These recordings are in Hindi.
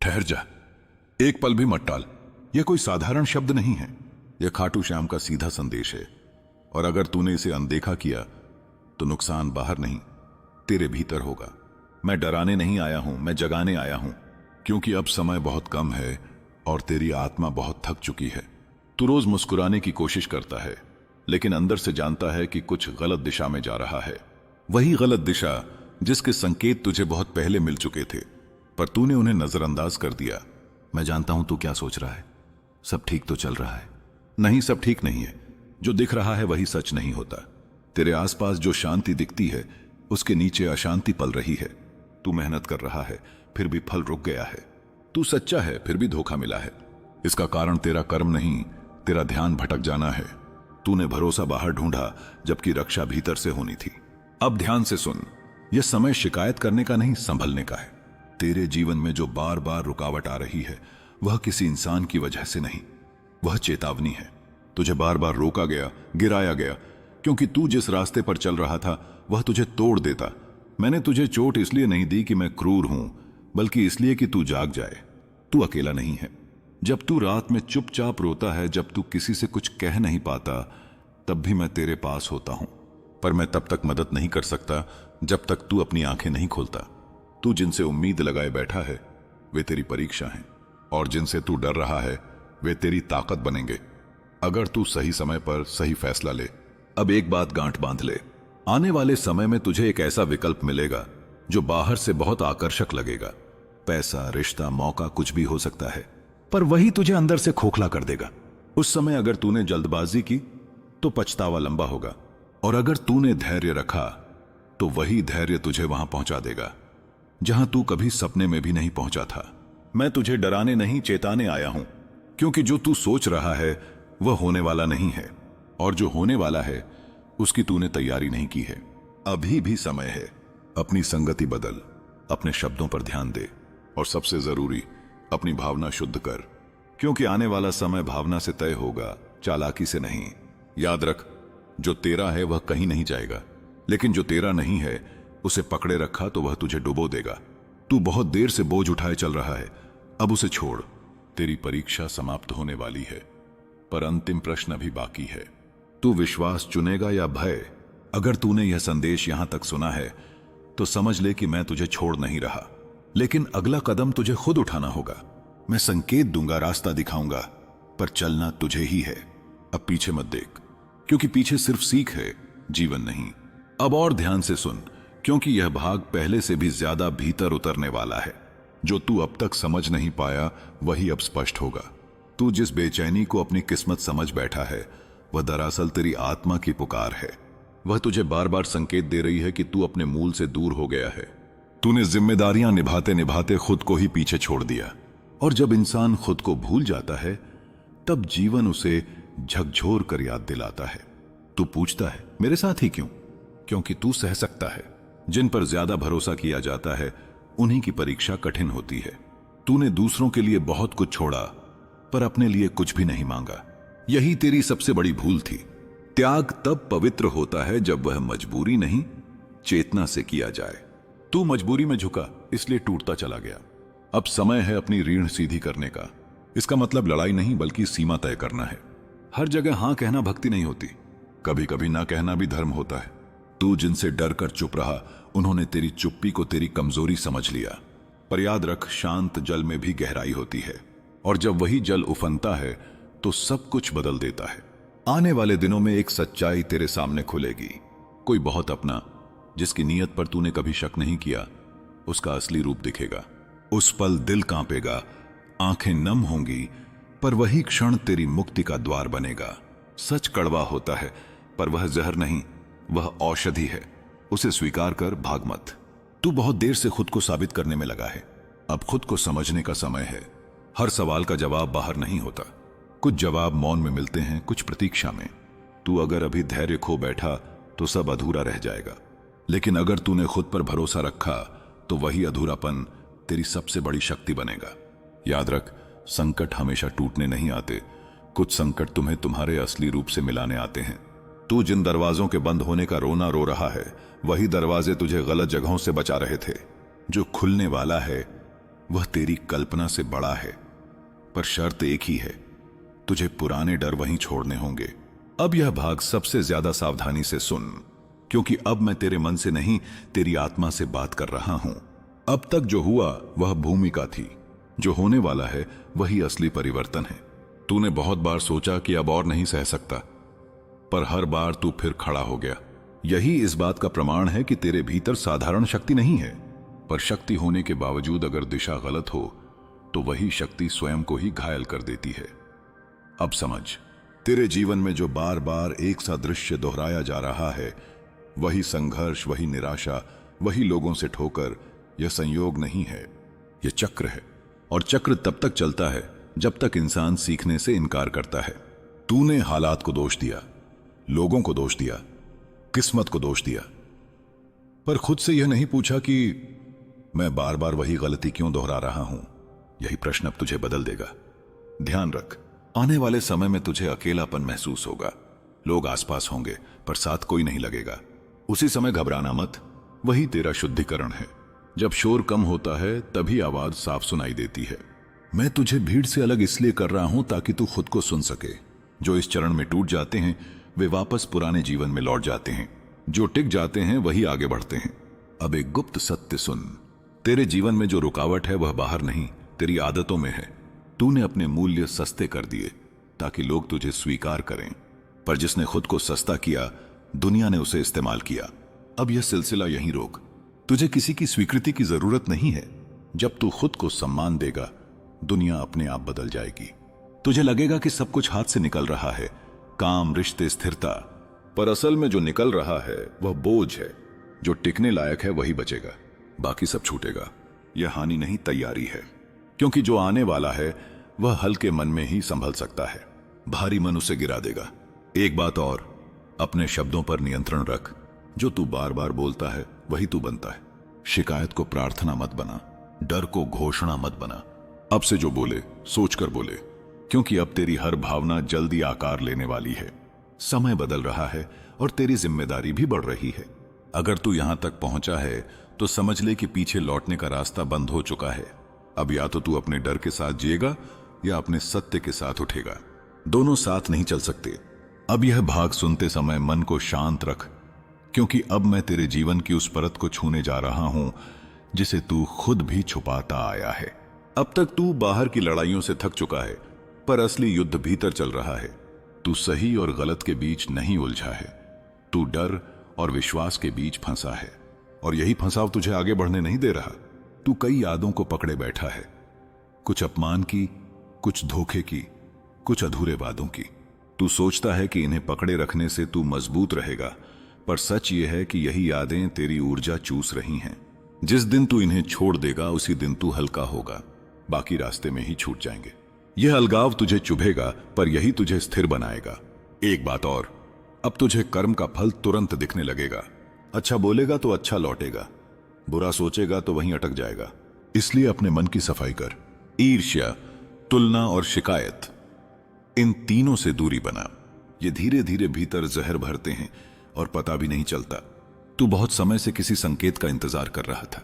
ठहर जा, एक पल भी मत टाल। यह कोई साधारण शब्द नहीं है, यह खाटू श्याम का सीधा संदेश है। और अगर तूने इसे अनदेखा किया तो नुकसान बाहर नहीं, तेरे भीतर होगा। मैं डराने नहीं आया हूं, मैं जगाने आया हूं, क्योंकि अब समय बहुत कम है और तेरी आत्मा बहुत थक चुकी है। तू रोज मुस्कुराने की कोशिश करता है, लेकिन अंदर से जानता है कि कुछ गलत दिशा में जा रहा है। वही गलत दिशा जिसके संकेत तुझे बहुत पहले मिल चुके थे, पर तूने उन्हें नजरअंदाज कर दिया। मैं जानता हूं तू क्या सोच रहा है, सब ठीक तो चल रहा है। नहीं, सब ठीक नहीं है। जो दिख रहा है वही सच नहीं होता। तेरे आसपास जो शांति दिखती है उसके नीचे अशांति पल रही है। तू मेहनत कर रहा है फिर भी फल रुक गया है। तू सच्चा है फिर भी धोखा मिला है। इसका कारण तेरा कर्म नहीं, तेरा ध्यान भटक जाना है। तूने भरोसा बाहर ढूंढा जबकि रक्षा भीतर से होनी थी। अब ध्यान से सुन, यह समय शिकायत करने का नहीं, संभलने का है। तेरे जीवन में जो बार बार रुकावट आ रही है वह किसी इंसान की वजह से नहीं, वह चेतावनी है। तुझे बार बार रोका गया, गिराया गया, क्योंकि तू जिस रास्ते पर चल रहा था वह तुझे तोड़ देता। मैंने तुझे चोट इसलिए नहीं दी कि मैं क्रूर हूं, बल्कि इसलिए कि तू जाग जाए। तू अकेला नहीं है। जब तू रात में चुपचाप रोता है, जब तू किसी से कुछ कह नहीं पाता, तब भी मैं तेरे पास होता हूं। पर मैं तब तक मदद नहीं कर सकता जब तक तू अपनी आंखें नहीं खोलता। तू जिनसे उम्मीद लगाए बैठा है वे तेरी परीक्षा हैं, और जिनसे तू डर रहा है वे तेरी ताकत बनेंगे अगर तू सही समय पर सही फैसला ले। अब एक बात गांठ बांध ले, आने वाले समय में तुझे एक ऐसा विकल्प मिलेगा जो बाहर से बहुत आकर्षक लगेगा। पैसा, रिश्ता, मौका, कुछ भी हो सकता है, पर वही तुझे अंदर से खोखला कर देगा। उस समय अगर तूने जल्दबाजी की तो पछतावा लंबा होगा, और अगर तूने धैर्य रखा तो वही धैर्य तुझे वहां पहुंचा देगा जहां तू कभी सपने में भी नहीं पहुंचा था। मैं तुझे डराने नहीं, चेताने आया हूं, क्योंकि जो तू सोच रहा है वह होने वाला नहीं है, और जो होने वाला है उसकी तूने तैयारी नहीं की है। अभी भी समय है। अपनी संगति बदल, अपने शब्दों पर ध्यान दे, और सबसे जरूरी अपनी भावना शुद्ध कर, क्योंकि आने वाला समय भावना से तय होगा, चालाकी से नहीं। याद रख, जो तेरा है वह कहीं नहीं जाएगा, लेकिन जो तेरा नहीं है उसे पकड़े रखा तो वह तुझे डुबो देगा। तू बहुत देर से बोझ उठाए चल रहा है, अब उसे छोड़। तेरी परीक्षा समाप्त होने वाली है, पर अंतिम प्रश्न अभी बाकी है। तू विश्वास चुनेगा या भय? अगर तूने यह संदेश यहां तक सुना है तो समझ ले कि मैं तुझे छोड़ नहीं रहा, लेकिन अगला कदम तुझे खुद उठाना होगा। मैं संकेत दूंगा, रास्ता दिखाऊंगा, पर चलना तुझे ही है। अब पीछे मत देख, क्योंकि पीछे सिर्फ सीख है, जीवन नहीं। अब और ध्यान से सुन, क्योंकि यह भाग पहले से भी ज्यादा भीतर उतरने वाला है। जो तू अब तक समझ नहीं पाया वही अब स्पष्ट होगा। तू जिस बेचैनी को अपनी किस्मत समझ बैठा है वह दरअसल तेरी आत्मा की पुकार है। वह तुझे बार बार संकेत दे रही है कि तू अपने मूल से दूर हो गया है। तूने जिम्मेदारियां निभाते निभाते खुद को ही पीछे छोड़ दिया, और जब इंसान खुद को भूल जाता है तब जीवन उसे झकझोर कर याद दिलाता है। तू पूछता है मेरे साथ ही क्यों? क्योंकि तू सह सकता है। जिन पर ज्यादा भरोसा किया जाता है उन्हीं की परीक्षा कठिन होती है। तूने दूसरों के लिए बहुत कुछ छोड़ा, पर अपने लिए कुछ भी नहीं मांगा। यही तेरी सबसे बड़ी भूल थी। त्याग तब पवित्र होता है जब वह मजबूरी नहीं, चेतना से किया जाए। तू मजबूरी में झुका, इसलिए टूटता चला गया। अब समय है अपनी रीढ़ सीधी करने का। इसका मतलब लड़ाई नहीं, बल्कि सीमा तय करना है। हर जगह हां कहना भक्ति नहीं होती, कभी कभी ना कहना भी धर्म होता है। तू जिनसे डर कर चुप रहा, उन्होंने तेरी चुप्पी को तेरी कमजोरी समझ लिया। पर याद रख, शांत जल में भी गहराई होती है, और जब वही जल उफनता है तो सब कुछ बदल देता है। आने वाले दिनों में एक सच्चाई तेरे सामने खुलेगी। कोई बहुत अपना, जिसकी नीयत पर तूने कभी शक नहीं किया, उसका असली रूप दिखेगा। उस पल दिल कांपेगा, आंखें नम होंगी, पर वही क्षण तेरी मुक्ति का द्वार बनेगा। सच कड़वा होता है, पर वह जहर नहीं, वह औषधि है। उसे स्वीकार कर, भाग मत। तू बहुत देर से खुद को साबित करने में लगा है, अब खुद को समझने का समय है। हर सवाल का जवाब बाहर नहीं होता, कुछ जवाब मौन में मिलते हैं, कुछ प्रतीक्षा में। तू अगर अभी धैर्य खो बैठा तो सब अधूरा रह जाएगा, लेकिन अगर तूने खुद पर भरोसा रखा तो वही अधूरापन तेरी सबसे बड़ी शक्ति बनेगा। याद रख, संकट हमेशा टूटने नहीं आते, कुछ संकट तुम्हें तुम्हारे असली रूप से मिलाने आते हैं। तू जिन दरवाजों के बंद होने का रोना रो रहा है, वही दरवाजे तुझे गलत जगहों से बचा रहे थे। जो खुलने वाला है वह तेरी कल्पना से बड़ा है, पर शर्त एक ही है, तुझे पुराने डर वहीं छोड़ने होंगे। अब यह भाग सबसे ज्यादा सावधानी से सुन, क्योंकि अब मैं तेरे मन से नहीं, तेरी आत्मा से बात कर रहा हूं। अब तक जो हुआ वह भूमिका थी, जो होने वाला है वही असली परिवर्तन है। तूने बहुत बार सोचा कि अब और नहीं सह सकता, पर हर बार तू फिर खड़ा हो गया। यही इस बात का प्रमाण है कि तेरे भीतर साधारण शक्ति नहीं है, पर शक्ति होने के बावजूद अगर दिशा गलत हो तो वही शक्ति स्वयं को ही घायल कर देती है। अब समझ, तेरे जीवन में जो बार बार एक सा दृश्य दोहराया जा रहा है, वही संघर्ष, वही निराशा, वही लोगों से ठोकर, यह संयोग नहीं है, यह चक्र है। और चक्र तब तक चलता है जब तक इंसान सीखने से इनकार करता है। तूने हालात को दोष दिया, लोगों को दोष दिया, किस्मत को दोष दिया, पर खुद से यह नहीं पूछा कि मैं बार बार वही गलती क्यों दोहरा रहा हूं। यही प्रश्न अब तुझे बदल देगा। ध्यान रख, आने वाले समय में तुझे अकेलापन महसूस होगा। लोग आसपास होंगे पर साथ कोई नहीं लगेगा। उसी समय घबराना मत, वही तेरा शुद्धिकरण है। जब शोर कम होता है तभी आवाज साफ सुनाई देती है। मैं तुझे भीड़ से अलग इसलिए कर रहा हूं ताकि तू खुद को सुन सके। जो इस चरण में टूट जाते हैं वे वापस पुराने जीवन में लौट जाते हैं, जो टिक जाते हैं वही आगे बढ़ते हैं। अब एक गुप्त सत्य सुन, तेरे जीवन में जो रुकावट है वह बाहर नहीं, तेरी आदतों में है। तूने अपने मूल्य सस्ते कर दिए ताकि लोग तुझे स्वीकार करें, पर जिसने खुद को सस्ता किया दुनिया ने उसे इस्तेमाल किया। अब यह सिलसिला यहीं रोक। तुझे किसी की स्वीकृति की जरूरत नहीं है। जब तू खुद को सम्मान देगा दुनिया अपने आप बदल जाएगी। तुझे लगेगा कि सब कुछ हाथ से निकल रहा है, काम, रिश्ते, स्थिरता, पर असल में जो निकल रहा है वह बोझ है। जो टिकने लायक है वही बचेगा, बाकी सब छूटेगा। यह हानि नहीं, तैयारी है, क्योंकि जो आने वाला है वह हल्के मन में ही संभल सकता है, भारी मन उसे गिरा देगा। एक बात और, अपने शब्दों पर नियंत्रण रख। जो तू बार बार बोलता है वही तू बनता है। शिकायत को प्रार्थना मत बना, डर को घोषणा मत बना। अब से जो बोले सोचकर बोले, क्योंकि अब तेरी हर भावना जल्दी आकार लेने वाली है। समय बदल रहा है और तेरी जिम्मेदारी भी बढ़ रही है। अगर तू यहां तक पहुंचा है तो समझ ले कि पीछे लौटने का रास्ता बंद हो चुका है। अब या तो तू अपने डर के साथ जिएगा या अपने सत्य के साथ उठेगा। दोनों साथ नहीं चल सकते। अब यह भाग सुनते समय मन को शांत रख, क्योंकि अब मैं तेरे जीवन की उस परत को छूने जा रहा हूं जिसे तू खुद भी छुपाता आया है। अब तक तू बाहर की लड़ाइयों से थक चुका है, पर असली युद्ध भीतर चल रहा है। तू सही और गलत के बीच नहीं उलझा है, तू डर और विश्वास के बीच फंसा है, और यही फंसाव तुझे आगे बढ़ने नहीं दे रहा। तू कई यादों को पकड़े बैठा है, कुछ अपमान की, कुछ धोखे की, कुछ अधूरे वादों की। तू सोचता है कि इन्हें पकड़े रखने से तू मजबूत रहेगा, पर सच यह है कि यही यादें तेरी ऊर्जा चूस रही हैं। जिस दिन तू इन्हें छोड़ देगा उसी दिन तू हल्का होगा, बाकी रास्ते में ही छूट जाएंगे। यह अलगाव तुझे चुभेगा, पर यही तुझे स्थिर बनाएगा। एक बात और, अब तुझे कर्म का फल तुरंत दिखने लगेगा। अच्छा बोलेगा तो अच्छा लौटेगा, बुरा सोचेगा तो वहीं अटक जाएगा। इसलिए अपने मन की सफाई कर। ईर्ष्या, तुलना और शिकायत, इन तीनों से दूरी बना। ये धीरे धीरे भीतर जहर भरते हैं और पता भी नहीं चलता। तू बहुत समय से किसी संकेत का इंतजार कर रहा था।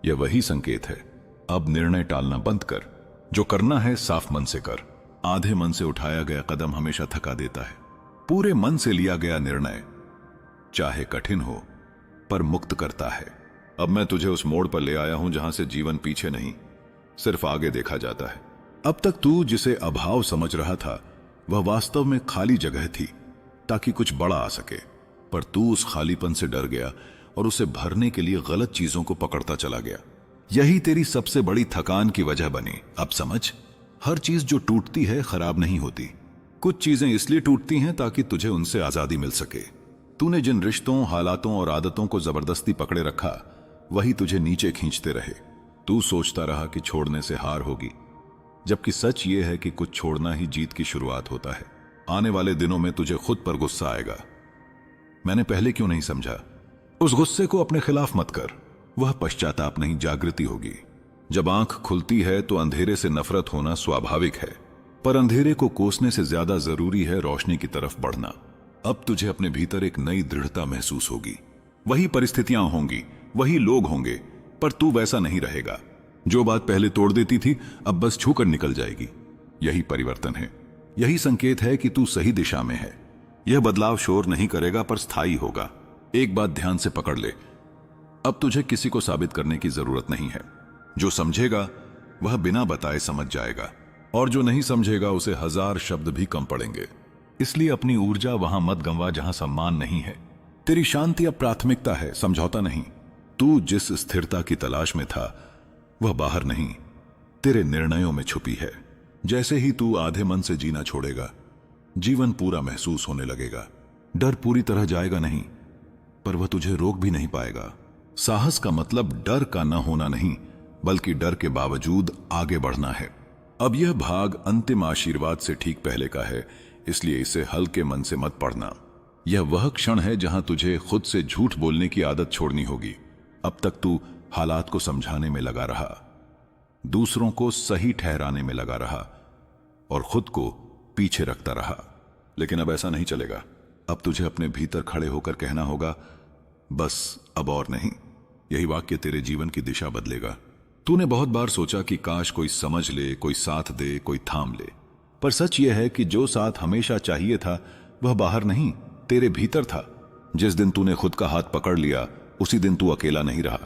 यह वही संकेत है। अब निर्णय टालना बंद कर। जो करना है साफ मन से कर। आधे मन से उठाया गया कदम हमेशा थका देता है। पूरे मन से लिया गया निर्णय, चाहे कठिन हो, पर मुक्त करता है। अब मैं तुझे उस मोड़ पर ले आया हूं जहां से जीवन पीछे नहीं, सिर्फ आगे देखा जाता है। अब तक तू जिसे अभाव समझ रहा था वह वास्तव में खाली जगह थी, ताकि कुछ बड़ा आ सके। पर तू उस खालीपन से डर गया और उसे भरने के लिए गलत चीजों को पकड़ता चला गया। यही तेरी सबसे बड़ी थकान की वजह बनी। अब समझ, हर चीज जो टूटती है खराब नहीं होती। कुछ चीजें इसलिए टूटती हैं ताकि तुझे उनसे आजादी मिल सके। तूने जिन रिश्तों, हालातों और आदतों को जबरदस्ती पकड़े रखा, वही तुझे नीचे खींचते रहे। तू सोचता रहा कि छोड़ने से हार होगी, जबकि सच ये है कि कुछ छोड़ना ही जीत की शुरुआत होता है। आने वाले दिनों में तुझे खुद पर गुस्सा आएगा। मैंने पहले क्यों नहीं समझा? उस गुस्से को अपने खिलाफ मत कर, वह पश्चाताप नहीं, जागृति होगी। जब आंख खुलती है तो अंधेरे से नफरत होना स्वाभाविक है, पर अंधेरे को कोसने से ज्यादा जरूरी है रोशनी की तरफ बढ़ना। अब तुझे अपने भीतर एक नई दृढ़ता महसूस होगी। वही परिस्थितियां होंगी, वही लोग होंगे, पर तू वैसा नहीं रहेगा। जो बात पहले तोड़ देती थी अब बस छूकर निकल जाएगी। यही परिवर्तन है, यही संकेत है कि तू सही दिशा में है। यह बदलाव शोर नहीं करेगा पर स्थायी होगा। एक बात ध्यान से पकड़ ले, अब तुझे किसी को साबित करने की जरूरत नहीं है। जो समझेगा वह बिना बताए समझ जाएगा, और जो नहीं समझेगा उसे 1000 शब्द भी कम पड़ेंगे। इसलिए अपनी ऊर्जा वहां मत गंवा जहां सम्मान नहीं है। तेरी शांति अब प्राथमिकता है, समझौता नहीं। तू जिस स्थिरता की तलाश में था वह बाहर नहीं, तेरे निर्णयों में छुपी है। जैसे ही तू आधे मन से जीना छोड़ेगा, जीवन पूरा महसूस होने लगेगा। डर पूरी तरह जाएगा नहीं, पर वह तुझे रोक भी नहीं पाएगा। साहस का मतलब डर का न होना नहीं, बल्कि डर के बावजूद आगे बढ़ना है। अब यह भाग अंतिम आशीर्वाद से ठीक पहले का है, इसलिए इसे हल्के मन से मत पढ़ना। यह वह क्षण है जहां तुझे खुद से झूठ बोलने की आदत छोड़नी होगी। अब तक तू हालात को समझाने में लगा रहा, दूसरों को सही ठहराने में लगा रहा और खुद को पीछे रखता रहा। लेकिन अब ऐसा नहीं चलेगा। अब तुझे अपने भीतर खड़े होकर कहना होगा, बस अब और नहीं। यही वाक्य तेरे जीवन की दिशा बदलेगा। तूने बहुत बार सोचा कि काश कोई समझ ले, कोई साथ दे, कोई थाम ले, पर सच यह है कि जो साथ हमेशा चाहिए था वह बाहर नहीं, तेरे भीतर था। जिस दिन तूने खुद का हाथ पकड़ लिया उसी दिन तू अकेला नहीं रहा।